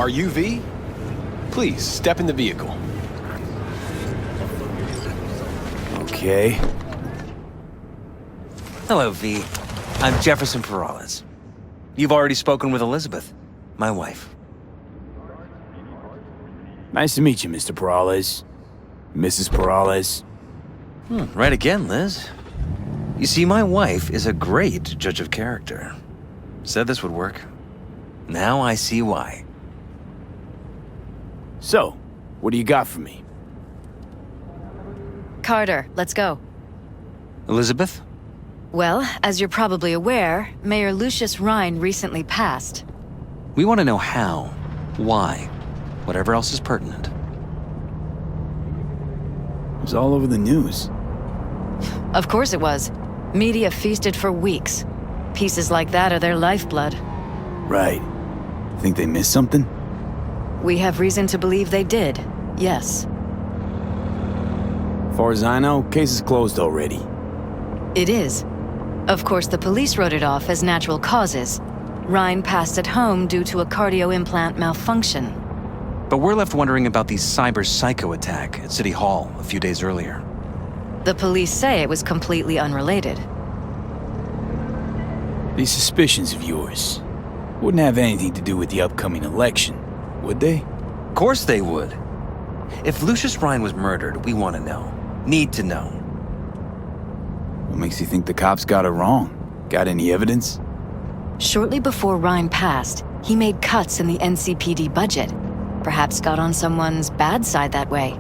Are you V? Please, step in the vehicle. Okay. Hello, V. I'm Jefferson Perales. You've already spoken with Elizabeth, my wife. Nice to meet you, Mr. Perales. Mrs. Perales. Right again, Liz. You see, my wife is a great judge of character. Said this would work. Now I see why. So, what do you got for me? Carter, let's go. Elizabeth? Well, as you're probably aware, Mayor Lucius Rhine recently passed. We want to know how, why, whatever else is pertinent. It was all over the news. Of course it was. Media feasted for weeks. Pieces like that are their lifeblood. Right. Think they missed something? We have reason to believe they did, yes. Far as I know, case is closed already. It is. Of course, the police wrote it off as natural causes. Rhine passed at home due to a cardio implant malfunction. But we're left wondering about the cyber psycho attack at City Hall a few days earlier. The police say it was completely unrelated. These suspicions of yours wouldn't have anything to do with the upcoming election, would they? Of course they would. If Lucius Rhine was murdered, we want to know. Need to know. What makes you think the cops got it wrong? Got any evidence? Shortly before Rhine passed, he made cuts in the NCPD budget. Perhaps got on someone's bad side that way.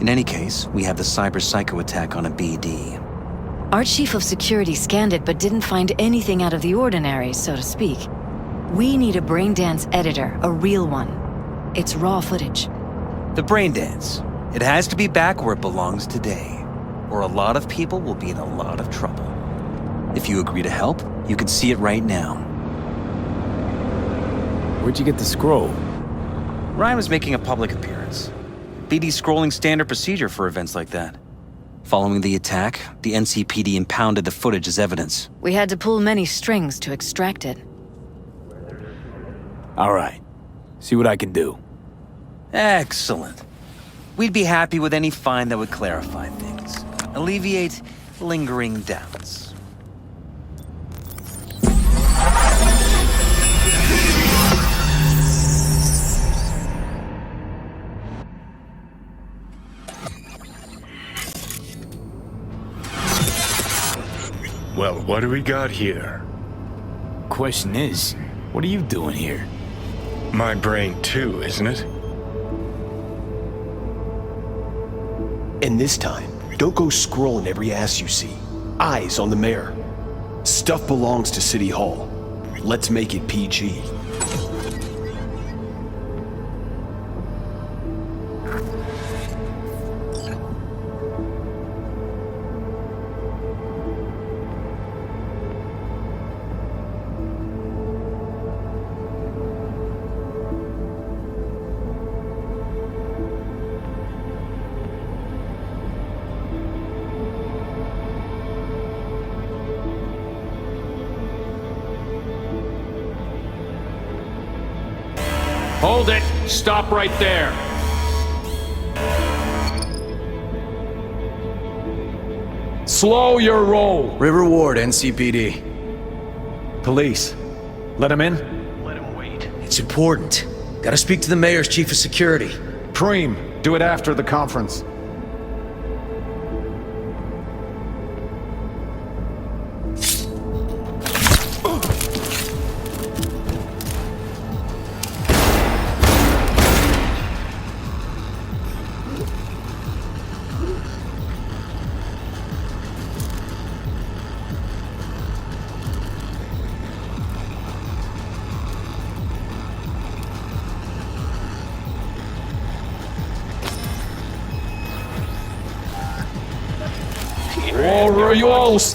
In any case, we have the cyber psycho attack on a BD. Our chief of security scanned it but didn't find anything out of the ordinary, so to speak. We need a braindance editor, a real one. It's raw footage. The brain dance. It has to be back where it belongs today, or a lot of people will be in a lot of trouble. If you agree to help, you can see it right now. Where'd you get the scroll? Ryan was making a public appearance. BD's scrolling standard procedure for events like that. Following the attack, the NCPD impounded the footage as evidence. We had to pull many strings to extract it. All right. See what I can do. Excellent. We'd be happy with any find that would clarify things, alleviate lingering doubts. Well, what do we got here? Question is, what are you doing here? My brain too, isn't it? And this time, don't go scrolling every ass you see. Eyes on the mayor. Stuff belongs to City Hall. Let's make it PG. Hold it! Stop right there! Slow your roll! River Ward, NCPD. Police. Let him in? Let him wait. It's important. Gotta speak to the mayor's chief of security. Preem, do it after the conference.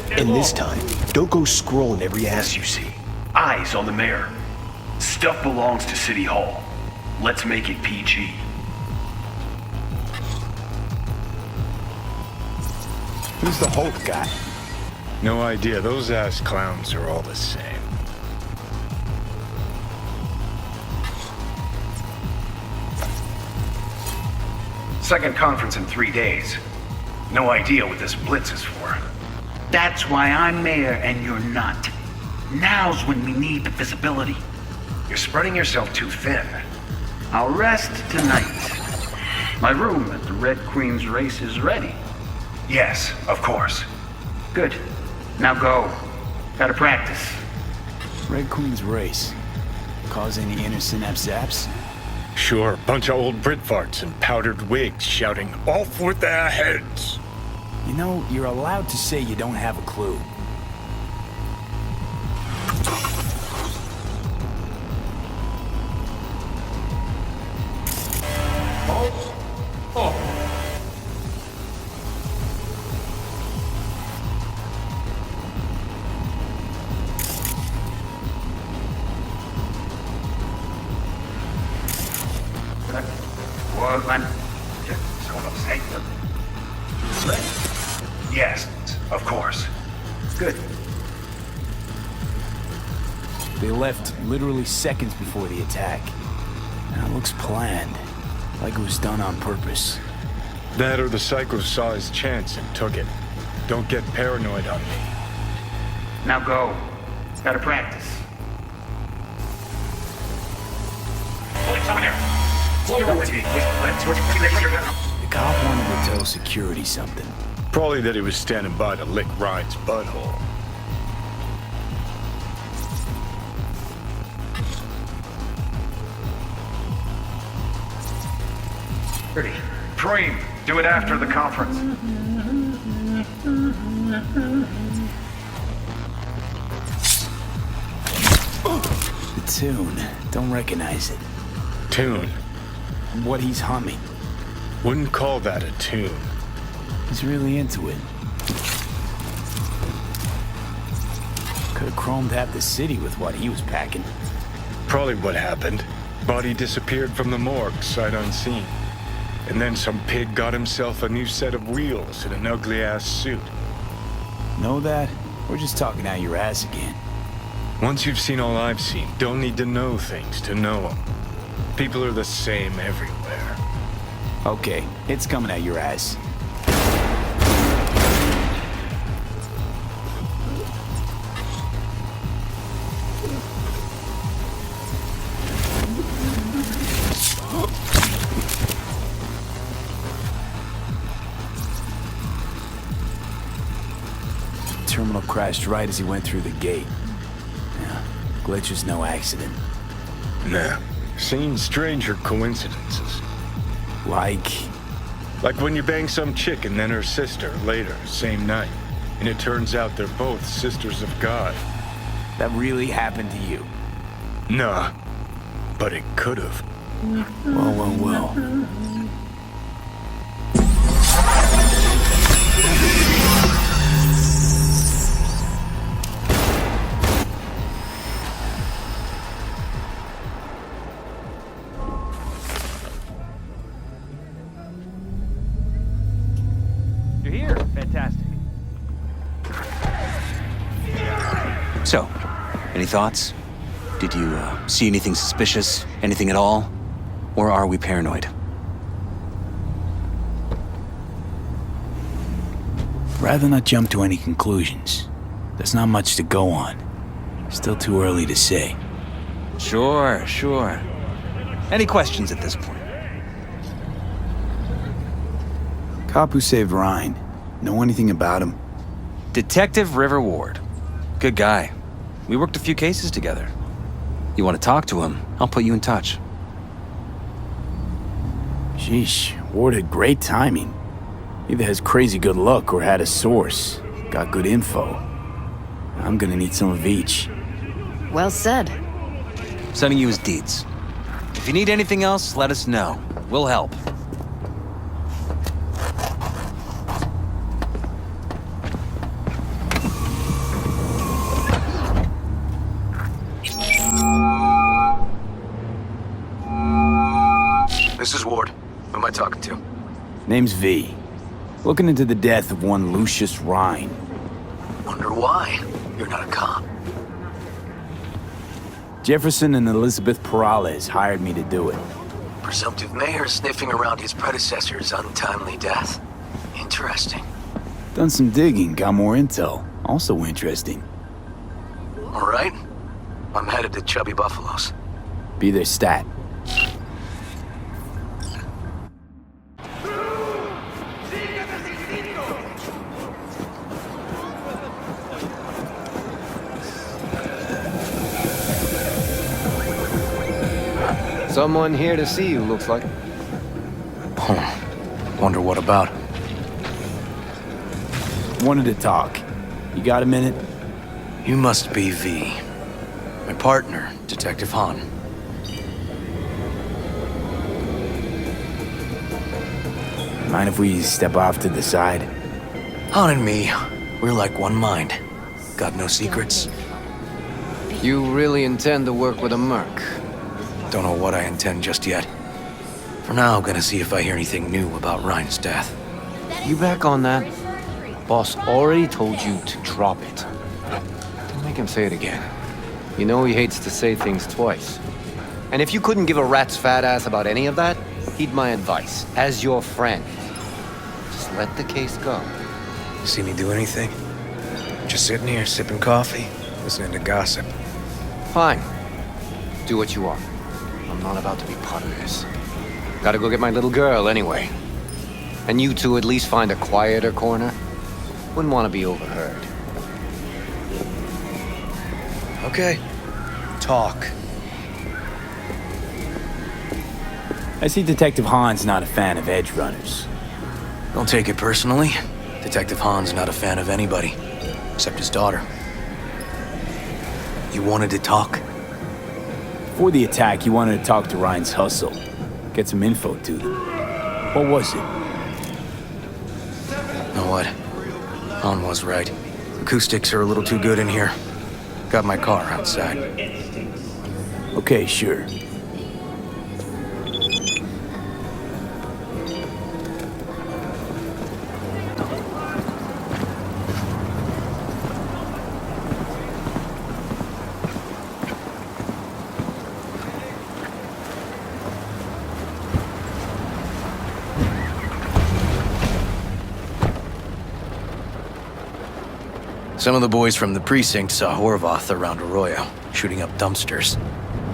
And this time, don't go scrolling every ass you see. Eyes on the mayor. Stuff belongs to City Hall. Let's make it PG. Who's the Hulk guy? No idea. Those ass clowns are all the same. Second conference in 3 days. No idea what this blitz is for. That's why I'm mayor and you're not. Now's when we need the visibility. You're spreading yourself too thin. I'll rest tonight. My room at the Red Queen's race is ready. Yes, of course. Good. Now go. Gotta practice. Red Queen's race. Cause any inner synapse zaps? Sure, bunch of old Brit farts in powdered wigs shouting, "Off with their heads!" You know, you're allowed to say you don't have a clue. Yes, of course. Good. They left literally seconds before the attack. And it looks planned. Like it was done on purpose. That or the psycho saw his chance and took it. Don't get paranoid on me. Now go. Gotta practice. The cop wanted to tell security something. Probably that he was standing by to lick Ryan's butthole. Preem, do it after the conference. The tune. Don't recognize it. Tune. What he's humming. Wouldn't call that a tune. He's really into it. Could have chromed half the city with what he was packing. Probably what happened. Body disappeared from the morgue, sight unseen. And then some pig got himself a new set of wheels and an ugly-ass suit. Know that? We're just talking out your ass again. Once you've seen all I've seen, don't need to know things to know them. People are the same everywhere. Okay, it's coming out your ass. Terminal crashed right as he went through the gate. Yeah, glitch is no accident. Nah, seen stranger coincidences. Like when you bang some chick and then her sister later, same night. And it turns out they're both sisters of God. that really happened to you. Nah, but it could've. Well. You're here. Fantastic. So, any thoughts? Did you see anything suspicious? Anything at all? Or are we paranoid? Rather not jump to any conclusions. There's not much to go on. Still too early to say. Sure. Any questions at this point? Cop who saved Ryan. Know anything about him? Detective River Ward. Good guy. We worked a few cases together. You want to talk to him, I'll put you in touch. Sheesh, Ward had great timing. Either has crazy good luck or had a source. Got good info. I'm gonna need some of each. Well said. Sending you his deeds. If you need anything else, let us know. We'll help. This is Ward. Who am I talking to? Name's V. Looking into the death of one Lucius Rhine. Wonder why? You're not a cop. Jefferson and Elizabeth Perales hired me to do it. presumptive mayor sniffing around his predecessor's untimely death. Interesting. Done some digging, got more intel. Also interesting. All right. I'm headed to Chubby Buffalo's. Be their stat. Someone here to see you, looks like. Wonder what about? Wanted to talk. You got a minute? You must be V. My partner, Detective Han. Mind if we step off to the side? Han and me, we're like one mind. Got no secrets. You really intend to work with a merc? Don't know what I intend just yet. For now, gonna see if I hear anything new about Ryan's death. You back on that? Boss already told you to drop it. Don't make him say it again. You know he hates to say things twice. And if you couldn't give a rat's fat ass about any of that, heed my advice, as your friend. Just let the case go. See me do anything? Just sitting here, sipping coffee, listening to gossip. Fine. Do what you want. I'm not about to be part of this. Gotta go get my little girl anyway. And you two at least find a quieter corner. Wouldn't want to be overheard. Okay. Talk. I see Detective Han's not a fan of edge runners. Don't take it personally. Detective Han's not a fan of anybody, except his daughter. You wanted to talk? Before the attack, he wanted to talk to Ryan's hustle. Get some info to them. What was it? Know what? Han was right. Acoustics are a little too good in here. Got my car outside. Okay, sure. Some of the boys from the precinct saw Horvath around Arroyo, shooting up dumpsters,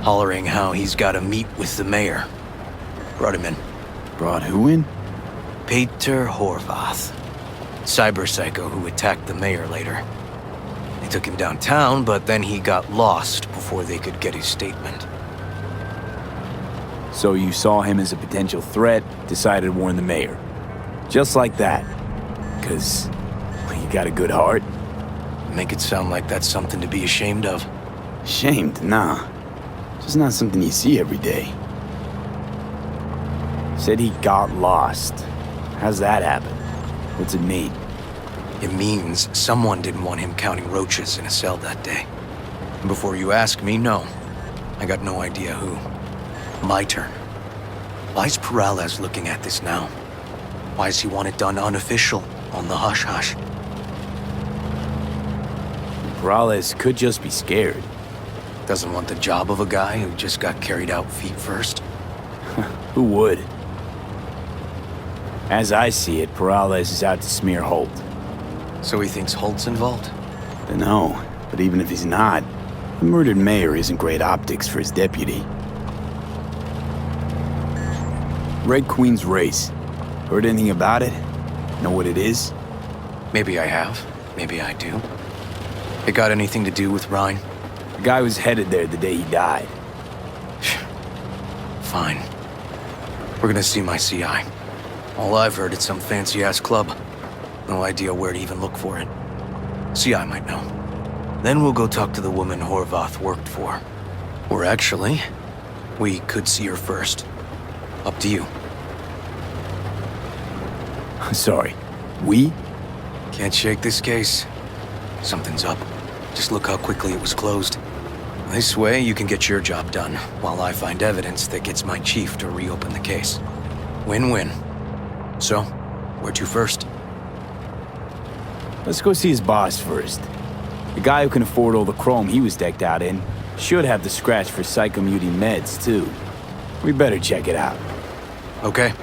hollering how he's got to meet with the mayor. Brought him in. Brought who in? Peter Horvath. Cyber psycho who attacked the mayor later. They took him downtown, but then he got lost before they could get his statement. So you saw him as a potential threat, decided to warn the mayor. Just like that. 'Cause you got a good heart. Make it sound like that's something to be ashamed of. Ashamed? Nah. Just not something you see every day. Said he got lost. How's that happen? What's it mean? It means someone didn't want him counting roaches in a cell that day. And before you ask me, no. I got no idea who. My turn. Why's Peralez looking at this now? Why does he want it done unofficial, on the hush-hush? Peralez could just be scared. Doesn't want the job of a guy who just got carried out feet first? Who would? As I see it, Peralez is out to smear Holt. So he thinks Holt's involved? Dunno, but even if he's not, the murdered mayor isn't great optics for his deputy. Red Queen's race. Heard anything about it? Know what it is? Maybe I have. Maybe I do. It got anything to do with Ryan? The guy was headed there the day he died. Fine. We're gonna see my CI. All I've heard, it's some fancy-ass club. No idea where to even look for it. CI might know. Then we'll go talk to the woman Horvath worked for. Or actually, we could see her first. Up to you. Sorry, we? Can't shake this case. Something's up. Just look how quickly it was closed. This way, you can get your job done, while I find evidence that gets my chief to reopen the case. Win-win. So, where to first? Let's go see his boss first. The guy who can afford all the chrome he was decked out in should have the scratch for psychomuting meds, too. We better check it out. Okay.